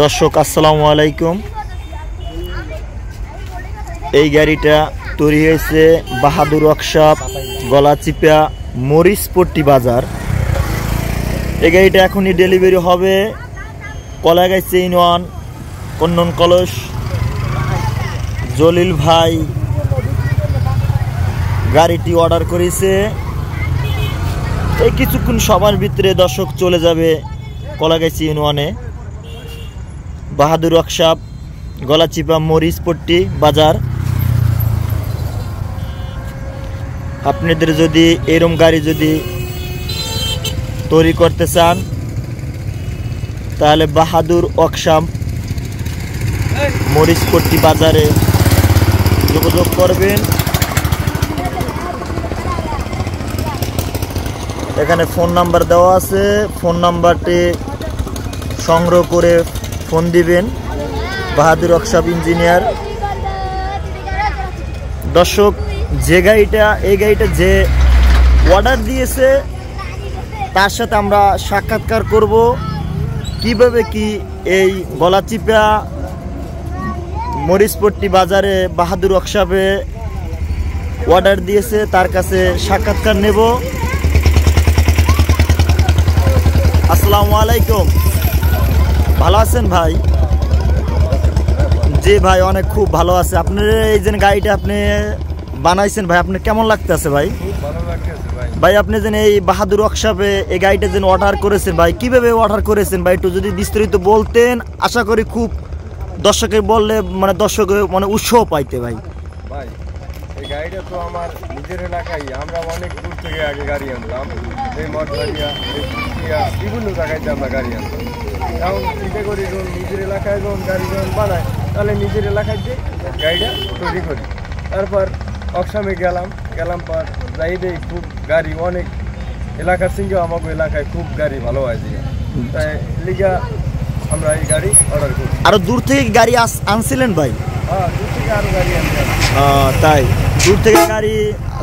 দর্শক আসসালামু আলাইকুম। এই গাড়িটা তৈরি হয়েছে বাহাদুর ওয়ার্কশপ, গলাচিপা, মরিচপট্টি বাজার। এই গাড়িটা এখনই ডেলিভারি হবে কলাগাছি ইউনিয়ন, কন্নন কলস। জলিল ভাই গাড়িটি অর্ডার করেছে। এই কিছুক্ষণ সময়ের ভিতরে দর্শক চলে যাবে কলাগাছি ইউনিয়নে, বাহাদুর ওয়ার্কশপ, গলাচিপা, মরিচপট্টি বাজার। আপনাদের যদি এরকম গাড়ি যদি তৈরি করতে চান তাহলে বাহাদুর ওয়ার্কশপ, মরিচপট্টি বাজারে যোগাযোগ করবেন। এখানে ফোন নাম্বার দেওয়া আছে, ফোন নাম্বারটি সংগ্রহ করে ফোন দিবেন। বাহাদুর ওয়ার্কশপ ইঞ্জিনিয়ার। দর্শক যে গাড়িটা, এই গাড়িটা যে অর্ডার দিয়েছে তার সাথে আমরা সাক্ষাৎকার করব, কিভাবে কি এই গলাচিপা মরিচপট্টি বাজারে বাহাদুর ওয়ার্কশপে অর্ডার দিয়েছে তার কাছে সাক্ষাৎকার নেব। আসসালামু আলাইকুম, ভালো আছেন ভাই? জি ভাই, অনেক খুব ভালো আছে। আপনার এই যে গাড়িটা আপনি বানাইছেন ভাই, আপনার কেমন লাগতেছে ভাই? ভাই আপনি যেন এই বাহাদুর ওয়ার্কশপে এই গাড়িটা যেন অর্ডার করেছেন ভাই, কিভাবে অর্ডার করেছেন ভাই একটু যদি বিস্তারিত বলতেন, আশা করি খুব দর্শকের বললে মানে দর্শকের মানে উৎসাহ পাইতে ভাই। ভাই এই গাড়িটা তো আমার নিজের এলাকায়, আমরা অনেক দূর থেকে আগে গাড়ি আনতাম, এই মঠবাড়িয়া, এই কুষ্টিয়া, বিভিন্ন জায়গায় আমরা গাড়ি আনতাম। এখন চিন্তা করি যখন নিজের এলাকায় যখন গাড়ি যখন বানায় তাহলে নিজের এলাকায় যে গাড়িটা তৈরি করি। তারপর ওয়ার্কশপে গেলাম পর যাই দেই খুব গাড়ি অনেক এলাকার সঙ্গে আমাকে এলাকায় খুব গাড়ি ভালো হয় যে, তাই লিগা আমরা এই গাড়ি অর্ডার করি। আরো দূর থেকে গাড়ি আনছিলেন ভাই? হ্যাঁ, দূর থেকে আরো গাড়ি আনছিলাম। তাই দূর থেকে গাড়ি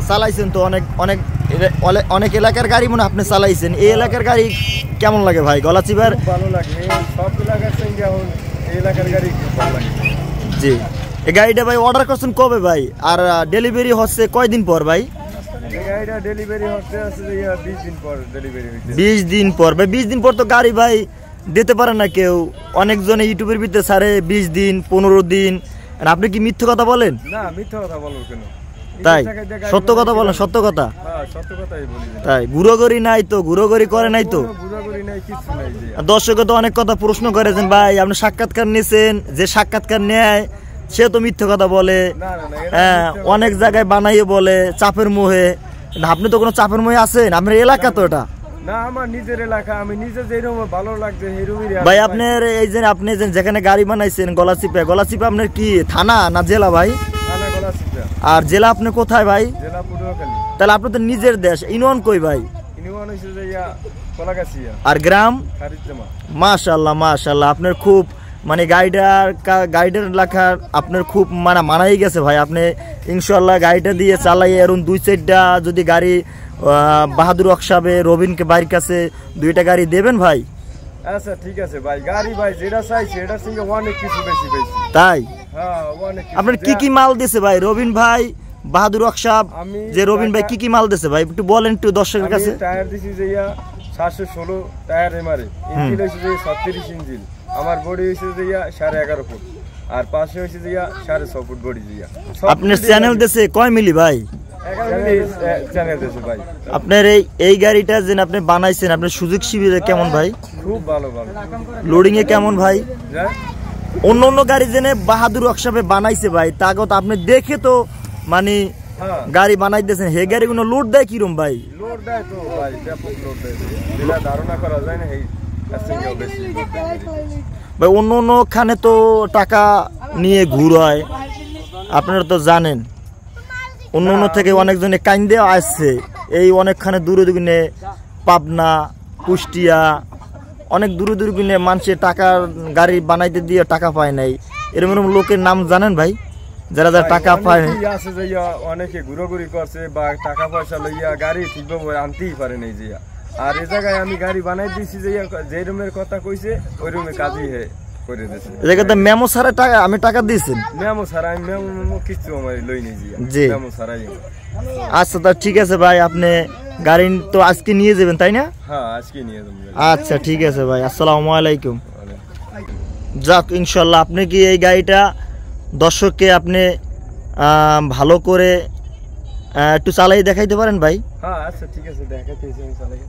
চালাইছেন তো, অনেক অনেক এলাকার গাড়ি মনে আপনি চালাইছেন। এই এলাকার গাড়ি কেমন লাগে ভাই? গলাচিপার ভালো লাগে, সব এলাকার সঙ্গে এখন এই এলাকার গাড়ি খুব ভালো লাগে। জি, এই গাড়িটা ভাই অর্ডার করছেন কবে ভাই, আর ডেলিভারি হচ্ছে কয়দিন পর ভাই? এই গাড়িটা ডেলিভারি হচ্ছে 20 দিন পর ডেলিভারি হচ্ছে। 20 দিন পর ভাই? 20 দিন পর তো গাড়ি ভাই দিতে পারে না কেউ, অনেকজনে ইউটিউবের ভিতরে ছাড়ে 20 দিন 15 দিন। আপনি কি মিথ্যে কথা বলেন? না, মিথ্যে কথা বলবো কেন? তাই সত্য কথা বলেন, সত্য কথা। হ্যাঁ, সত্য কথাই বলি। তাই ঘুরোঘুরি নাই তো, ঘুরোঘুরি করে নাই তো? ঘুরাঘুরি নাই, কিছু নাই। দর্শকে তো অনেক কথা প্রশ্ন করেছেন ভাই, আপনি সাক্ষাৎকার নিয়েছেন, যে সাক্ষাৎকার নেয় সে তো মিথ্যে কথা বলে। হ্যাঁ, অনেক জায়গায় বানাইয়ে বলে চাপের মোহে। আপনি তো কোনো চাপের মোহে আছেন? আপনার এলাকা তো এটা না, আমার নিজের এলাকা, আমি নিজে যেরকম ভালো লাগছে সেইরকমই। ভাই আপনার এই যে আপনি যেখানে গাড়ি বানাইছেন গলাচিপা আপনার কি থানা না জেলা ভাই? থানা গলাচিপা। আর জেলা আপনি কোথায় ভাই? জেলা পটুয়াখালী। তাহলে আপনার তো নিজের দেশ। ইউনিয়ন কই ভাই? ইউনিয়ন হইছে যে কলাগাছি। আর গ্রাম? খারিজজামা। মাশাআল্লাহ মাশাআল্লাহ, আপনার খুব মানে গাইডের লেখা আপনার খুব মানাই গেছে ভাই। আপনি ইনশাআল্লাহ গাড়িটা দিয়ে চালাই এরকম 2-4টা যদি গাড়ি বাহাদুর ওয়ার্কশপে রবিনকে বাড়ির কাছে 2টা গাড়ি দেবেন ভাই। আচ্ছা ঠিক আছে ভাই, গাড়ি ভাই যেটা চাইছে এটার সঙ্গে অনেক কিছু বেশি পেয়েছি। তাই? হ্যাঁ, অনেক কিছু। আপনার কি কি মাল দিয়েছে ভাই রবিন ভাই বাহাদুর ওয়ার্কশপ? যে রবিন ভাই কি কি মাল দিয়েছে ভাই একটু বলেন একটু দর্শকের কাছে। টায়ার দিছি যে 716 টায়ার এমআরএ, ইঞ্জিন হইছে যে 36 ইঞ্জিন, আমার বডি হইছে যে 11.5 ফুট, আর পাশে হইছে যে 6.5 ফুট বডি দিয়া। আপনার চ্যানেল দেশে কয় মিলি ভাই? 11 মিলি চ্যানেল দেশে ভাই। আপনার এই গাড়িটা যে আপনি বানাইছেন, আপনার সুযোগ সুবিধা কেমন ভাই? খুব ভালো ভালো। লোডিং এ কেমন ভাই? অন্য গাড়ি জেনে বাহাদুর ওয়ার্কশপে বানাইছে ভাই, তাকে তো আপনি দেখে তো মানে গাড়ি বানাইতেছেন, হে গাড়িগুলো লোড দেয় কিরম ভাই? লোড দেয় তো ভাই, ব্যাপক লোড দেয়, যেটা ধারণা করা যায় না। এই বেশি ভাই অন্য খানে তো টাকা নিয়ে ঘুর হয়, আপনারা তো জানেন। অন্য থেকে অনেকজনে কাইন্দে আসছে, এই অনেকখানে দূরে দূরে পাবনা, কুষ্টিয়া, অনেক দূরে দূরে মানুষের টাকার গাড়ি বানাইতে দিয়ে টাকা পায় নাই। এরকম লোকের নাম জানেন ভাই যারা যারা টাকা পায়? অনেকে ঘুরোঘুরি করছে বা টাকা পয়সা লইয়া গাড়ি ঠিকভাবে আনতেই পারে নাই যে। আর এই জায়গায় আমি গাড়ি বানাই দিয়েছি যে রুমের কথা কইছে ওই রুমে কাজই হে। করে দিয়েছে। এই জায়গাতে মেমো ছাড়া টাকা আমি টাকা দিয়েছেন? মেমো ছাড়া আমি মেমো কিছু আমার লই নেই জি। মেমো ছাড়াই। আচ্ছা তা ঠিক আছে ভাই, আপনি গাড়ি তো আজকে নিয়ে যাবেন তাই না? হ্যাঁ আজকে নিয়ে যাবো। আচ্ছা ঠিক আছে ভাই, আসসালামু আলাইকুম। যাক ইনশাল্লাহ, আপনি কি এই গাড়িটা দর্শককে আপনি ভালো করে একটু চালাই দেখাইতে পারেন ভাই? হ্যাঁ আচ্ছা ঠিক আছে, দেখাতেছি আমি চালাই।